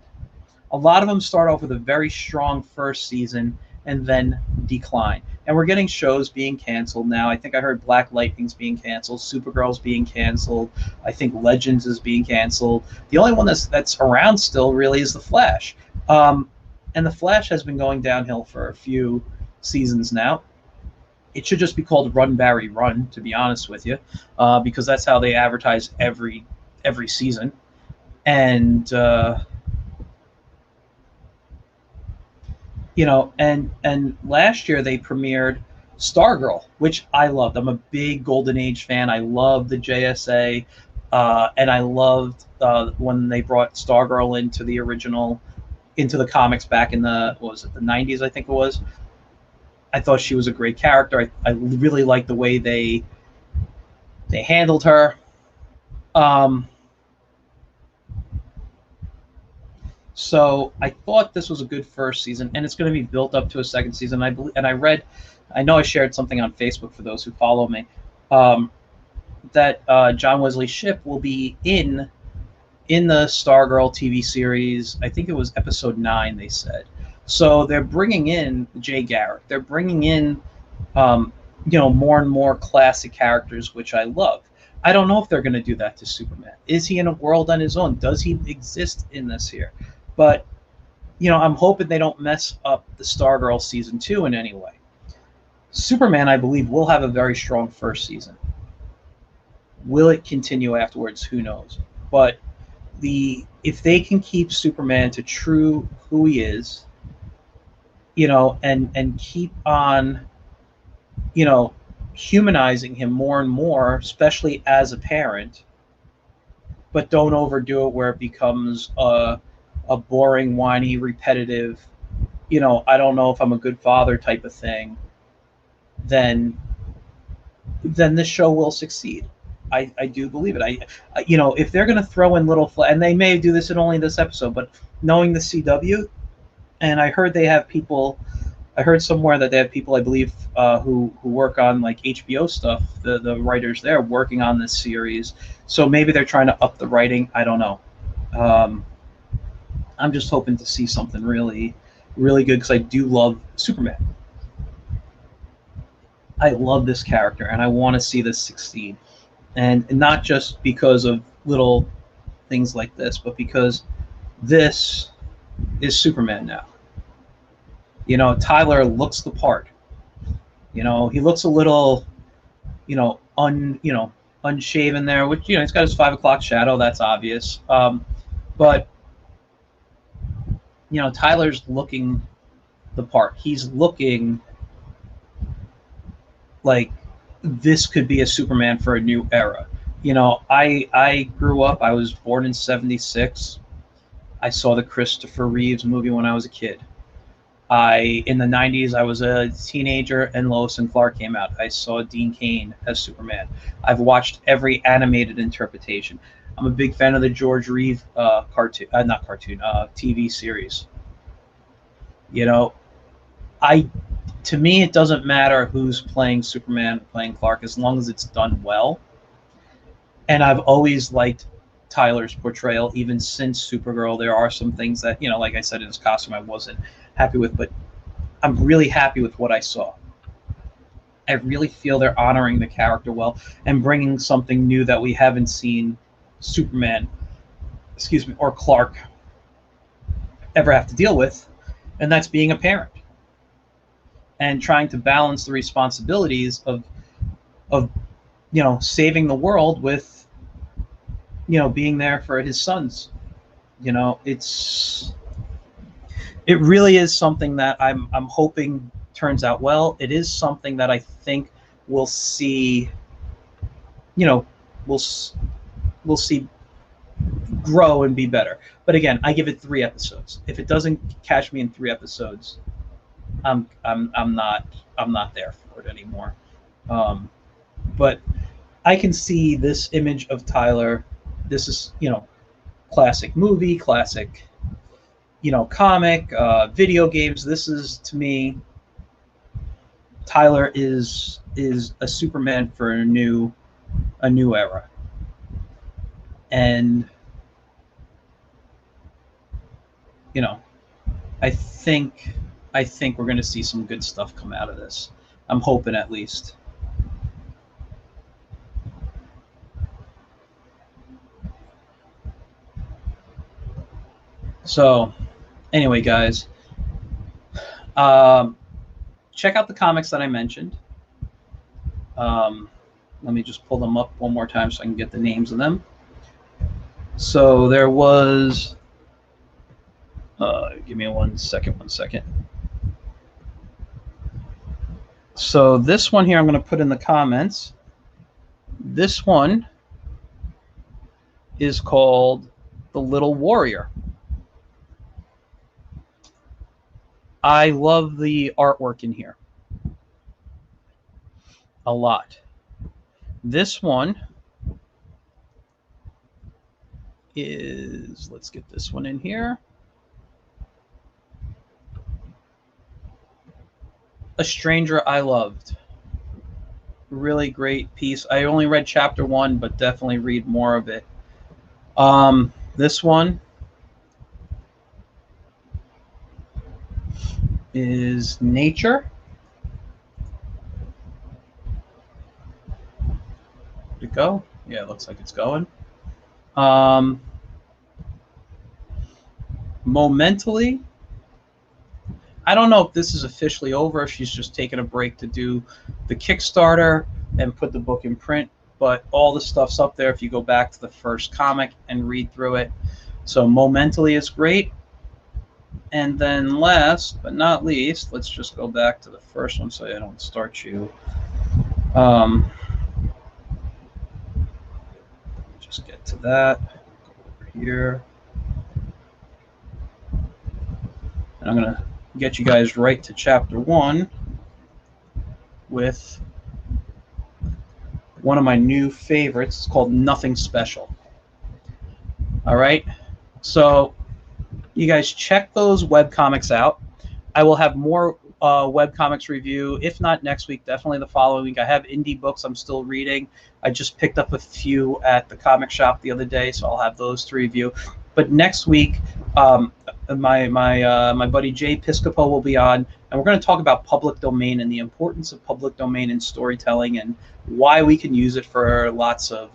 A lot of them start off with a very strong first season and then decline. And we're getting shows being canceled now. I think I heard Black Lightning's being canceled, Supergirl's being canceled. I think Legends is being canceled. The only one that's around still really is The Flash. And The Flash has been going downhill for a few seasons now. It should just be called Run Barry Run, to be honest with you, because that's how they advertise every season. And you know, and last year they premiered Stargirl, which I loved. I'm a big Golden Age fan. I love the JSA, and I loved when they brought Stargirl into the comics back in the the 90s, I think it was. I thought she was a great character. I really liked the way they They handled her. So I thought this was a good first season, and it's going to be built up to a second season. I believe, and I know I shared something on Facebook for those who follow me, that John Wesley Shipp will be in the Stargirl TV series. I think it was episode 9. They said so. They're bringing in Jay Garrick. They're bringing in more and more classic characters, which I love. I don't know if they're going to do that to Superman. Is he in a world on his own? Does he exist in this here? But, I'm hoping they don't mess up the Stargirl season 2 in any way. Superman, I believe, will have a very strong first season. Will it continue afterwards? Who knows? But if they can keep Superman to true who he is, and keep on, humanizing him more and more, especially as a parent, but don't overdo it where it becomes a boring, whiny, repetitive, I don't know if I'm a good father type of thing, then this show will succeed. I do believe it. If they're going to throw in little, and they may do this in only this episode, but knowing the CW, and I heard they have people, I heard somewhere that they have people, I believe, who work on like HBO stuff, the writers there working on this series. So maybe they're trying to up the writing. I don't know. I'm just hoping to see something really, really good because I do love Superman. I love this character, and I want to see this succeed. And not just because of little things like this, but because this is Superman now. Tyler looks the part. He looks a little, unshaven there, which, he's got his 5 o'clock shadow. That's obvious. But, Tyler's looking the part. He's looking like this could be a Superman for a new era. I grew up, I was born in 76. I saw the Christopher Reeves movie when I was a kid. In the 90s, I was a teenager and Lois and Clark came out. I saw Dean Cain as Superman. I've watched every animated interpretation. I'm a big fan of the George Reeves TV series. To me, it doesn't matter who's playing Superman, playing Clark, as long as it's done well. And I've always liked Tyler's portrayal, even since Supergirl. There are some things that, like I said, in his costume, I wasn't happy with, but I'm really happy with what I saw. I really feel they're honoring the character well and bringing something new that we haven't seen Superman, or Clark ever have to deal with, and that's being a parent and trying to balance the responsibilities of saving the world with being there for his sons. It really is something that I'm hoping turns out well. It is something that I think we'll see, we'll see grow and be better. But again, I give it 3 episodes. If it doesn't catch me in 3 episodes, I'm not there for it anymore. But I can see this image of Tyler. This is classic movie, classic comic, video games. This is, to me, Tyler is a Superman for a new era. And I think we're going to see some good stuff come out of this. I'm hoping, at least. So, anyway, guys, check out the comics that I mentioned. Let me just pull them up one more time so I can get the names of them. So there was, give me one second. So this one here I'm going to put in the comments. This one is called The Little Warrior. I love the artwork in here a lot. This one is, let's get this one in here. A Stranger I Loved. Really great piece. I only read chapter 1, but definitely read more of it. This one is Nature. Did it go? Yeah, it looks like it's going. Momentally, I don't know if this is officially over, if she's just taking a break to do the Kickstarter and put the book in print, but all the stuff's up there if you go back to the first comic and read through it. So Momentally is great. And then last but not least, let's just go back to the first one so I don't start you. Just get to that. Go over here. And I'm going to get you guys right to chapter 1 with one of my new favorites. It's called Nothing Special. All right. So you guys check those webcomics out. I will have more webcomics review, if not next week, definitely the following week. I have indie books I'm still reading. I just picked up a few at the comic shop the other day, so I'll have those to review. But next week, my buddy Jay Piscopo will be on, and we're going to talk about public domain and the importance of public domain in storytelling and why we can use it for lots of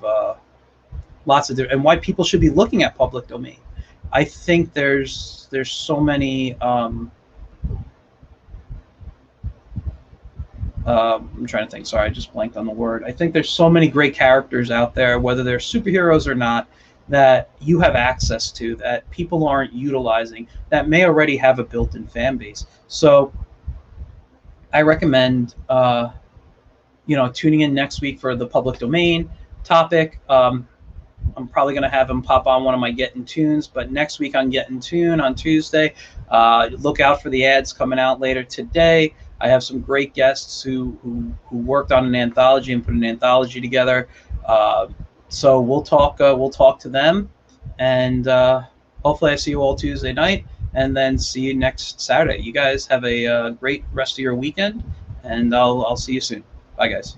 different, and why people should be looking at public domain. I think there's so many. I'm trying to think. Sorry, I just blanked on the word. I think there's so many great characters out there, whether they're superheroes or not, that you have access to that people aren't utilizing, that may already have a built-in fan base. So I recommend tuning in next week for the public domain topic. I'm probably going to have him pop on one of my Getting Tunes, but next week on Getting Tune on Tuesday, look out for the ads coming out later today. I have some great guests who worked on an anthology and put an anthology together. So we'll talk to them, and hopefully I see you all Tuesday night, and then see you next Saturday. You guys have a great rest of your weekend, and I'll see you soon. Bye, guys.